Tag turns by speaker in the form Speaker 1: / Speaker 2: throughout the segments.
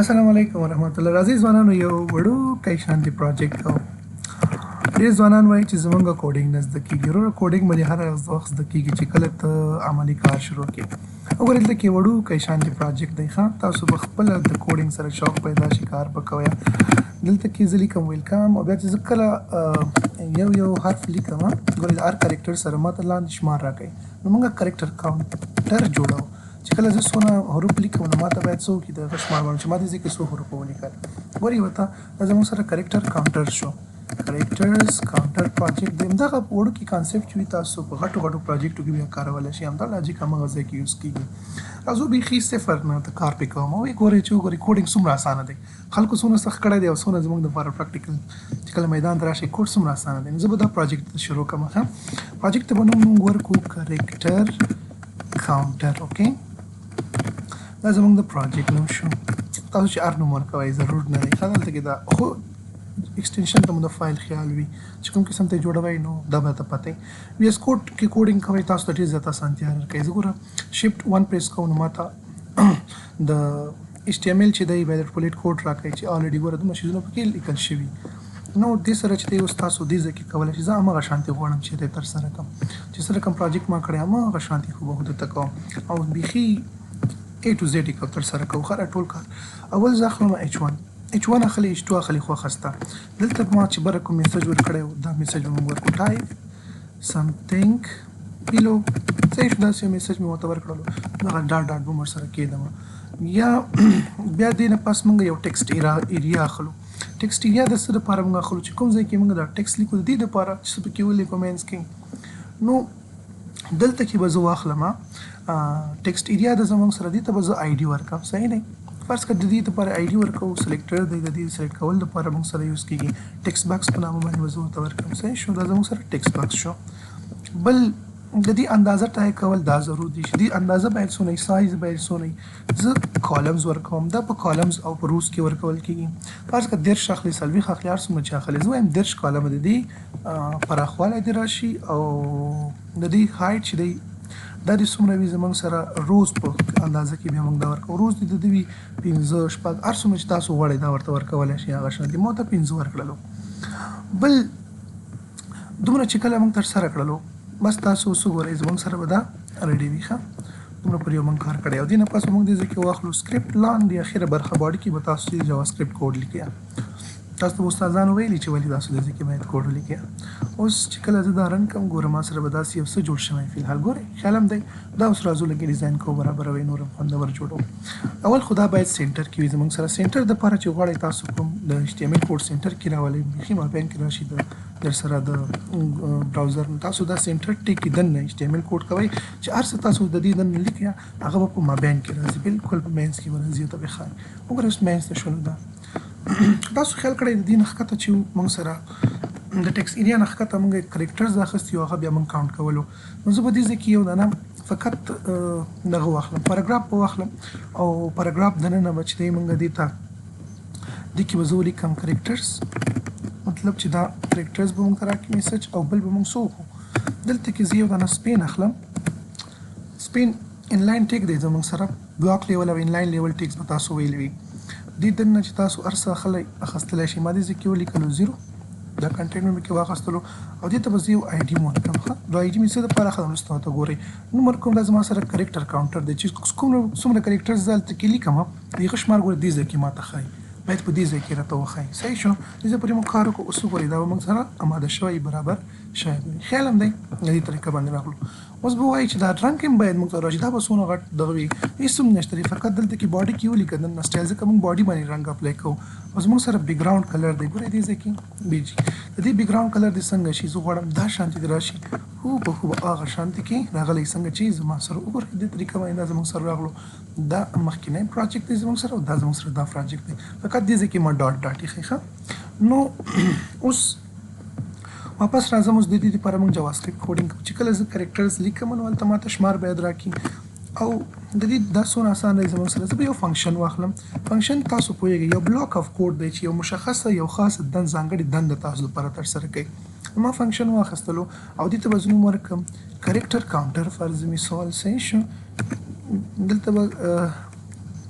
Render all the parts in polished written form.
Speaker 1: السلام علیکم ورحمت الله. راځي ځوانانو یو وړوکی شانتي پروجیکټ کوو. ډېر ځوانان وایي چې زمونږ کوډینګ نه زده کېږي. وروره کوډینګ باندې هر وخت زده کېږي چې کله ته عملي کار شروع کړې. وګورئ دلته کې وړوکی شانتي پروجیکټ دی. ښه، تاسو به خپله د کوډینګ سره شوق پیدا شي، کار به کوئ. دلته کې زه لیکم ویلکم، او بیا چې زه کله یو حرف لیکم، ګورئ د هر کرکټر سره ماته لاندې شمار راکوي. نو موږ کرکټر کاونټر جوړوو چې کله زه څونه حروف لیکم نو ماته باید څه وکړي، د هغه شمار معلوم چې ما دې ځای کې څو حروف ولیکل. ګورئ ورته دا زموږ سره کرکټر کاونټر شو. کرکټرز کاونټر پروجیکټ دی. همدغه وړوکی کانسیپټ چې وي تاسو په غټو پروجیکټو کې بیا کارولی شئ، همدا لاجیک همغه ځای کې یوز کېږي. راځو بیخي صفر نه د کار پې کوم. وایي ګورئ چې وګورئ کوډینګ څومره اسانه دی. خلکو څونه سخت کړی دی او څونه زموږ دپاره پراکټیکل چې کله میدان ته راشئ کوډ څومره اسانه دی. زه به دا پروجیکټ شروع کړم. ښه، پروجیکټ ته به نوم موږ ورکړو کرکټر کاونټر. اوکې، دا زموږ د پروجیکټ نوم شو. تاسو چې هر نوم ورکوئ ضرور نه دی. ښه، دلته کې دا خو ایکسټینشن ته مو د فایل خیال وي چې کوم قسم ته جوړوئ نو دا به ته پته وي. وي ایس کوډ کې کوډینګ کوئ تاسو ته ډېر زیات اسانتیا درکوي. زه ګوره شفټ 1 پریس کوم نو ماته د HTML چې دی باید کوډ راکوي چې الریډي ګوره دومره شیزونه پکې لیکل شوي. نو دې سره چې دی اوس تاسو دې ځای کې کولی شئ. زه همغه شانتې غواړم چې دی ترسره کړم چې سره کوم پروجیکټ ما کړی همغه شانتې هوبهو درته کوم او بیخي A to Z یې ترسره کوو. ښه، ټول کار اول زه اخلم H1 اخلي، H2 اخلي، خوښه سته. دلته ما چې بره کوم میسج ورکړی و دا میسج به موږ ورکړو ټایپ سمثینګ بیلو. صحیح شو، داسې یو میسج مې ورته ورکړلو، دغه ډاټ ډاټ به هم ورسره کېدم. یا بیا دې نه پس موږ یو ټکسټ ایریا اخلو. ټکسټ ایریا د څه دپاره موږ اخلو چې کوم ځای کې موږ دا ټکسټ لیکو د دې دپاره چې څه پکې ولیکو مینس کې. نو دلته کې به زه واخلم ټکسټ ایریا د زموږ سره دې ته به زه آی ډي ورکړم. صحیح دی، فرض کړه د دې دپاره آی ډي ورکوو. سلیکټر دی، د دې سلیکټ کول دپاره موږ سره یوز کېږي. ټکسټ باکس په نامه باندې به زه ورته ورکړم. صحیح شو، دا زموږ سره ټکسټ باکس شو. بل د دې اندازه ټای کول دا ضرور دي چې دې اندازه باید څونه وي، سایز باید څونه وي. زه کالمز ورکوم، دا په کالمز او په روز کې ورکول کېږي. فرض کړه 10 اخلي، 40 اخلي، هر څومره چې اخلي. زه وایم 10 کالمه د دې پراخوالی دې راشي او د دې هایټ چې دی دا دې څومره وي زموږ سره روز په اندازه کې بیا موږ دا ورکوو. روز دې د دې وي 15 شپږ هر څومره چې تاسو غواړئ دا ورته ورکولی شئ. هغه شان دي ما ته 15 ورکړلو. بل دومره چې کله موږ ترسره کړلو بس تاسو اوس وګورئ زموږ سره به دا ریډي وي. ښه، دومره پورې موږ کار کړی او دې نه پس موږ دې ځای کې واخلو سکرپټ لاندې اخره برخه باډي کې به تاسو جاواسکرېپټ کوډ لیکئ. تاسو ته استادانو ویلي چې ولې تاسو دې ځای کې باید کوډ ولیکئ. اوس چې کله زه دا رن کوم ګوره ما سره به داسې یو څه جوړ شوی فلحال. ګورئ خیال هم دی دا اوس راځو لږ ډیزاین کوو، برابروئ، نور هم خوندور جوړوو. اول خو دا باید سینټر کې وي زموږ سره. سینټر دپاره چې غواړئ تاسو کوم د HTML کوډ سینټر کې راولئ، بیخي مابین کې راشي در سره د براوزر نو تاسو دا سینټر ټیک کې دننه HTML کوډ کوئ چې هر څه تاسو د دې دننه لیکئ هغه به په مابین کې راځي، بالکل په مینس کې به راځي او ته به ښایي. وګورئ اوس مینس ته شولو. دا تاسو خیال کړئ د دې نه ښکته چې موږ سره د ټکسټ ایریا نه ښکته موږ کرکټرز اخیستي یو هغه بیا موږ کاونټ کولو. نو زه به دې ځای کې یو دانه فقط دغه واخلم، پاراګراف به واخلم او پاراګراف دننه به چې دی موږ دې ته دې کې به زه ولیکم کرکټرز، مطلب چې دا کرکټرز به موږ ته راکړي میسج او بل به موږ څه وکړو. دلته کې زه یو دانه سپین اخلم. سپین انلاین ټیک دی زموږ سره، بلاک لیول او انلاین لیول ټیکس به تاسو ویلي وي. دې دننه چې تاسو هر څه اخیستلی شئ. ما دې ځای کې ولیکلو 0، دا کنټینټ مې کې واخیستلو او دې ته به زه یو آی ډي ورکړم. ښه، دا آی ډي مې څه دپاره اخلم وروسته ورته ګورئ. نوم ورکوم، دا زما سره کرکټر کاونټر دی چې څومره کرکټرز زه هلته کې لیکم د هغه شمار ګوره دې ځای کې ما ته ښایي، باید په دې ځای کې راته وښایي. صحیح شو، دې ځای پورې موږ کار وکړو. اوس وګورئ دا به موږ سره اماده شوی برابر شوی دی. خیال هم دی د دې طریقه باندې راغلو. اوس به وایي چې دا رنګ هم باید موږ ته راشي. دا به څونه غټ دغه وي هېڅ هم نشته دی، فقط دلته کې باډي کې ولیکه دننه سټایل، ځکه موږ باډي باندې رنګ اپلای کوو. اوس موږ سره بیکګراوند کلر دی. ګورئ دې ځای کې بیجي د دې بیکګراوند کلر دې څنګه شي. زه غواړم دا شانتې دې راشي، هوبهو هغه شانتې کې راغلی څنګه چې زما سره. وګورئ دې طریقه باندې دا زموږ سره راغلو. دا مخکینی پروجیکټ دی زموږ سره او دا زموږ سره دا پروجیکټ دی، فقط دې ځای کې ما ډاټ ډاټ ایښی. ښه، نو اوس واپس راځم. اوس د دې لپاره موږ جاواسکرېپټ کوډینګ کوو. چې کله زه کرکټرز لیکم نو هلته ماته شمار باید راکړي او د دې دا څونه اسان دی زموږ سره. زه به یو فنکشن واخلم. فنکشن تاسو پوهیږئ یو بلاک اف کوډ دی چې یو مشخصه یو خاصه ځانګړې دنده تاسو لپاره ترسره کوي. ما فنکشن واخیستلو او دې ته به زه نوم ورکړم کرکټر کاونټر فرض مثال. صحیح شو، دلته به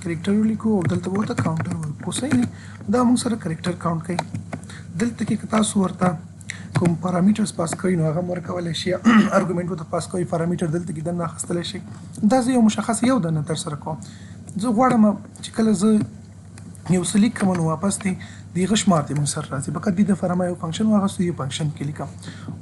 Speaker 1: کریکټر ولیکو او دلته به ورته کاونټر ورکړو صحیح دی دا موږ سره کریکټر کاونټ کوي دلته کې که تاسو ورته کوم پارامټرز پاس کوئ نو هغه هم ورکولی شي ارګومنټ ورته پاس کوئ پارامټر دلته کې دننه اخیستلی شي دا زه یو مشخص یو دننه ترسره کوم زه غواړم چې کله زه یو څه لیکم نو واپس دی د هغه شمار دی موږ سره راځي فقط دې دپاره ما یو فنکشن واخیستو یو فنکشن کې لیکم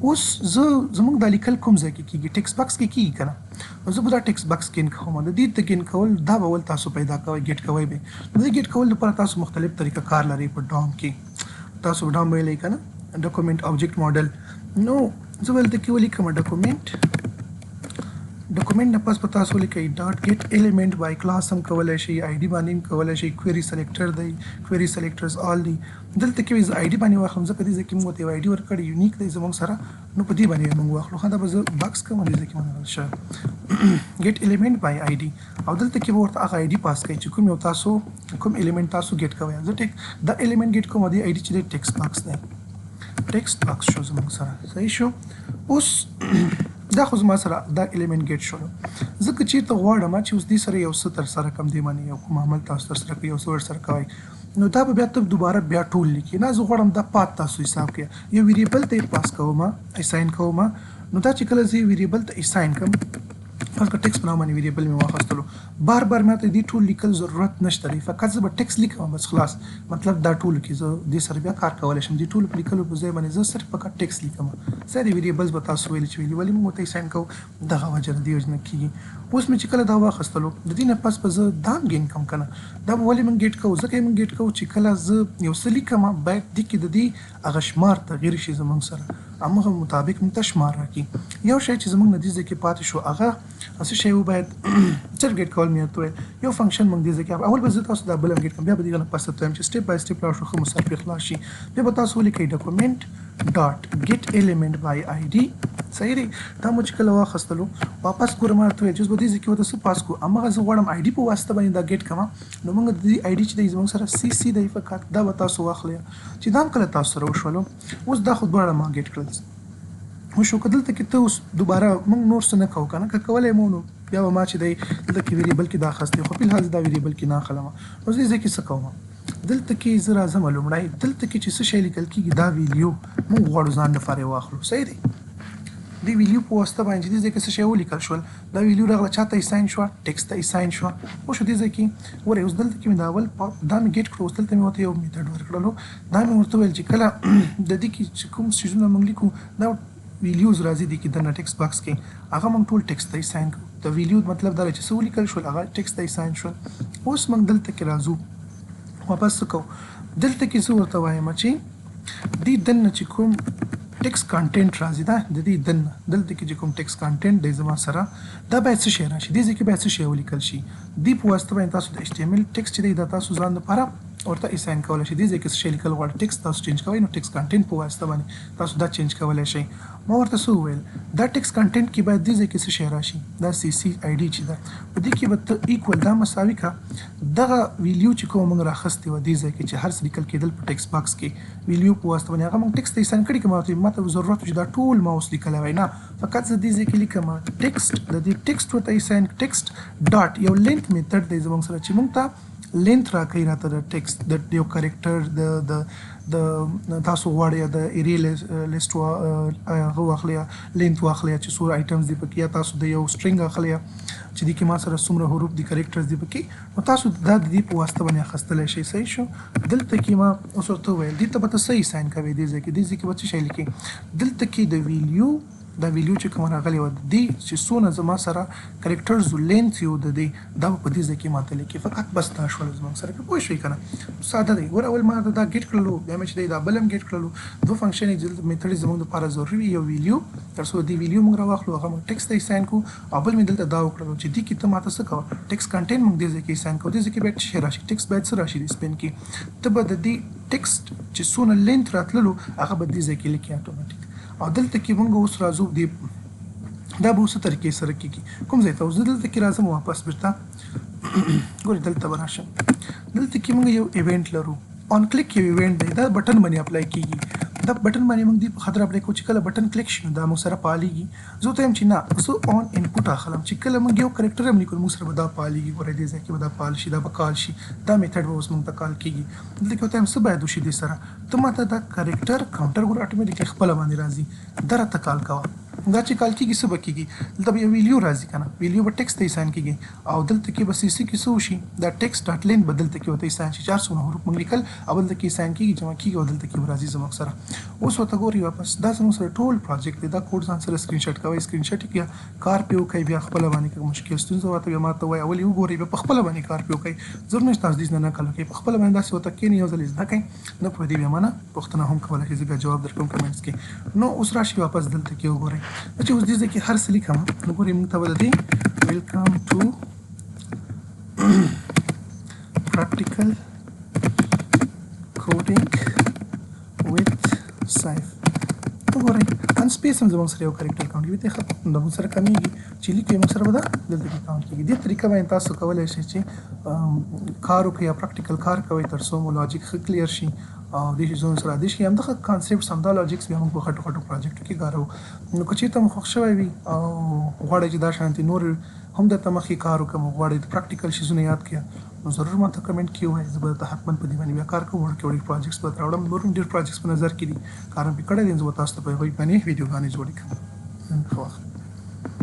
Speaker 1: اوس زه زموږ دا لیکل کوم ځای کې کېږي ټکسټ باکس کې کېږي که نه نو زه به دا ټکسټ باکس کې انکوم د دې ته ګین کول دا به ول تاسو پیدا کوئ ګیټ کوئ به د دې ګیټ کول لپاره تاسو مختلف طریقه کار لرئ په ډام کې تاسو ډام ویلی که نه ډاکومنټ آبجیکټ ماډل نو زه به دلته کې ولیکم ډاکومنټ نه پس په تاسو ولیکئ ډاټ ګیټ ایلیمنټ بای کلاس هم کولی شئ آی ډي باندې هم کولی شئ کویري سلیکټر دی کویري سلیکټرز آل دی دلته کې زه آی ډي باندې واخلم ځکه دې ځای کې موږ ورته یو آی ډي ورکړی یونیک دی زموږ سره نو په دې باندې موږ واخلو ښه دا به زه باکس کوم دې ځای کې موږ ګیټ ایلیمنټ بای آی ډي او دلته کې به ورته هغه آی ډي پاس کوئ چې کوم یو تاسو کوم ایلیمنټ تاسو ګیټ کوئ زه دا ایلیمنټ ګیټ کوم او دې آی ډي چې دی ټکسټ باکس دی ټکسټ باکس شو زموږ سره صحیح شو اوس دا خو زما سره دا ایلیمنټ ګیټ شولو زه که چېرته غواړم چې اوس دې سره یو څه ترسره کړم دې باندې یو کوم عمل تاسو ترسره کړئ یو څه ورسره کوئ نو دا به بیا ته دوباره بیا ټول لیکي نه زه غواړم دا پات تاسو حساب کړئ یو ویریبل ته یې پاس کوم اساین کوم نو دا چې کله زه ویریبل ته اساین کوم فرض کړه ټکسټ په نام باندې ویریبل مې واخیستلو بار بار ماته دې ټول لیکل ضرورت نشته دی فقط زه به ټکسټ لیکم بس خلاص مطلب دا ټول کې زه دې سره بیا کار کولی شم دې ټولو په لیکلو په ځای باندې زه صرف فقط ټکسټ لیکم ساده ویریبلز به تاسو ویلي چې ولې موږ ورته اساین کوو دغه وجه د دې وجه نه کېږي اوس مې چې کله دا واخیستلو د دې نه پس به زه دا هم ګین کوم که نه دا به ولې موږ ګیټ کوو ځکه یې موږ ګیټ کوو چې کله زه یو څه لیکم باید دې کې د دې هغه شمار تغیر شي زموږ سره همغه مطابق موږ ته شمار راکړي یو شی چې زموږ نه دې ځای کې پاتې شو هغه څه شی و باید صرف ګیټ کول مې ورته ویل یو فنکشن موږ دې ځای کې اول به زه تاسو دا بل هم ګیټ کوم بیا به دې نه پس ته وایم چې سټپ بای سټپ لاړ شو ښه مثال پرې خلاص شي بیا به تاسو ولیکئ ډاکومنټ ډاټ ګیټ ایلیمنټ بای آی ډي صحیح دی دا مو چې کله واخیستلو واپس ګورم ورته ویل چې اوس به دې ځای کې ورته څه پاس کړو همغه زه غواړم آی ډي په واسطه باندې دا ګیټ کوم نو موږ د دې آی ډي چې دی زموږ سره سی سی دی فقط دا به تاسو واخلئ چې دا هم کله تاسو سره وشولو اوس دا خو دواړه ما ګیټ کړل وشو که دلته کې ته اوس دوباره موږ نور څه نه کوو که نه که کولی مو نو بیا به ما چې دی دلته کې ویریبل کې دا اخیستی خو فلحال زه دا ویریبل کې نه اخلم اوس دې ځای کې څه کوم دلته کې زه راځم لومړی دلته کې چې څه شی لیکل کېږي دا ویډیو موږ غواړو ځان لپاره یې واخلو صحیح دی دې ویډیو په واسطه باندې چې دې ځای کې څه شی ولیکل شول دا ویډیو راغله چا ته اساین شوه ټکسټ ته اساین شوه وشو دې ځای کې ګورئ اوس دلته کې مې دا اول دا مې ګیټ کړو اوس دلته مې ورته یو میتډ ورکړلو دا مې ورته ویل چې کله د دې کې چې کوم څیزونه موږ لیکو دا ویډیوز راځي دي کې دننه ټکسټ باکس کې هغه موږ ټول ټکسټ ته اساین کړو د ویډیو مطلب دا چې څه ولیکل شول هغه ټکسټ ته اساین شول اوس موږ دلته کې راځو واپس څه کوو دلته کې زه ورته وایم چې دې دننه چې کوم ټکسټ کانټینټ راځي دا د دې دننه دلته کې چې کوم ټکسټ کانټینټ دی زما سره دا باید څه شی راشي دې ځای کې باید څه شی ولیکل شي دې په واسطه باندې تاسو د HTML ټکسټ چې دی دا تاسو ځان لپاره ورته اساین کولی شئ دې ځای کې څه شی لیکل غواړئ ټکسټ تاسو چینج کوئ نو ټکسټ کانټینټ په واسطه باندې تاسو دا چینج کولی شئ ما ورته څه وویل دا ټکسټ کانټینټ کې باید دې ځای کې څه شی راشي دا سی سی آی ډي چې ده په دې کې به ته ایکول دا مساوي کړه دغه ویډیو چې کوم موږ راخیستې وه دې ځای کې چې هر څه لیکل کېدل په ټکسټ باکس کې ویډیو په واسطه باندې هغه موږ ټکسټ ته اساین کړي که ما ته ضرورت و چې دا ټول ما اوس لیکلی وای نه فقط زه دې ځای کې لیکم ټکسټ د دې ټکسټ ورته اساین ټکسټ ډاټ یو لینت میتډ دی زموږ سره چې موږ ته لینت راکوي راته د ټکسټ د یو کریکټر د تاسو غواړئ د ایرې لیسټ هغه واخلئ لینت واخلئ چې څومره آیټمز دي پکې یا تاسو د یو سټرنګ اخلئ چې دې کې ما سره څومره حروف دي کریکټرز دي پکې نو تاسو دا د دې په واسطه باندې اخیستلی شئ صحیح شو دلته کې ما اوس ورته وویل دې ته به ته څه اساین کوئ دې ځای کې به څه شی لیکئ دلته کې د ویډیو دا ویډیو چې کومه راغلې وه د دې چې څونه زما سره کریکټرز لینث یو د دې دا به په دې ځای کې ماته لیکي فقط بس دا شول زموږ سره پرې پوه شوئ که نه ساده دی ګوره اول ما دا ګیټ کړلو بیا مې چې دی دا بل هم ګیټ کړلو دوه فنکشن میتډ زموږ دپاره ضروري وي یو ویډیو تر څو دې ویډیو موږ راواخلو هغه موږ ټکسټ ته اساین کړو او بل مې دلته دا وکړلو چې دې کې ته ماته څه کوه ټکسټ کانټینټ موږ دې ځای کې اساین کوو دې ځای کې باید څه راشي ټکسټ باید څه راشي د سپین کې ته به د دې ټکسټ چې څونه لینث راتللو هغه به دې ځای کې لیکي اټومیټیک او دلته کې موږ اوس راځو دې دا به اوس طریقې سره کېږي کوم ځای ته اوس دلته کې راځم واپس بېرته ګورئ دلته به راشم دلته کې موږ یو ایونټ لرو آن کلیک یو ایونټ دی دا بټن باندې اپلای کېږي دا بټن باندې موږ دی په خاطر اپلای کوو چې کله بټن کلیک شي نو دا موږ سره فعالېږي. زه ورته وایم چې نه زه آن انپوټ اخلم چې کله موږ یو کرکټر هم لیکو موږ سره به دا فعالېږي. ګورئ دې ځای کې به دا فعال شي دا به کال شي دا میتھډ به اوس موږ ته کال کېږي. دلته کې ورته وایم څه باید وشي دې سره ته ماته دا کرکټر کاونټر ګوره اټومیټیکلی خپله باندې راځي دا راته کال کوه. دا چې کال کېږي څه به کېږي دلته به یو ویډیو راځي که نه ویډیو به ټیکسټ ته اساین کېږي او دلته کې به سي کې څه وشي دا ټیکسټ ډاټ لین به دلته کې ورته اساین شي 400 حروف موږ لیکل او دلته کې اساین کېږي جمع کېږي او دلته کې به راځي زموږ سره. اوس ورته ګورئ واپس دا زموږ سره ټول پروجیکټ دی دا کوډ ځان سره سکرین شاټ کوئ سکرین شاټ یې کړئ کار پې وکړئ بیا خپله باندې که مشکل ستونزه ورته بیا ماته وایي اول یې وګورئ بیا په خپله باندې کار پې وکړئ ضرور نشته تاسو دې نه نقل وکړئ په خپله باندې داسې ورته کښېنئ یو ځل یې زده کړئ نه پوهېدئ بیا ما نه پوښتنه هم کولی شئ زه بیا جواب درکوم کمنټس کې. نو اوس راشئ واپس دلته کې وګورئ چې اوس دې ځای کې هر څه لیکم نو ګورئ موږ ته به د دې ویلکم ټو practical coding with Saif. وګورئ ان سپیس هم زموږ سره یو کرکټر کاونټ کېږي ته ختم د موږ سره کمیږي چې لیکو یې موږ سره به دا دلته کې کاونټ کېږي. دې طریقه باندې تاسو کولی شئ چې کار وکړئ یا پراکټیکل کار کوئ تر څو مو لاجیک ښه کلیر شي او دې شیزونو سره دې شي همدغه کانسیپټس همدا لاجکس بیا موږ په خټو خټو پروجیکټو کې کاروو. نو که چېرته مو خوښ شوی وي او غواړئ چې دا شانتې نور هم درته مخکې کار وکړم غواړئ د پراکټیکل شیزونه یاد کړئ نو ضرور ماته کمنټ کې ووایئ زه به درته حتمن په دې باندې بیا کار کوم وړوکي وړوکي پروجیکټس به درته راوړم نور هم ډېر پروجیکټس په نظر کې دي کار هم پې کړی دی زه به تاسو ته په هغوی باندې ویډیوګانې جوړې کړم. ښه وخت.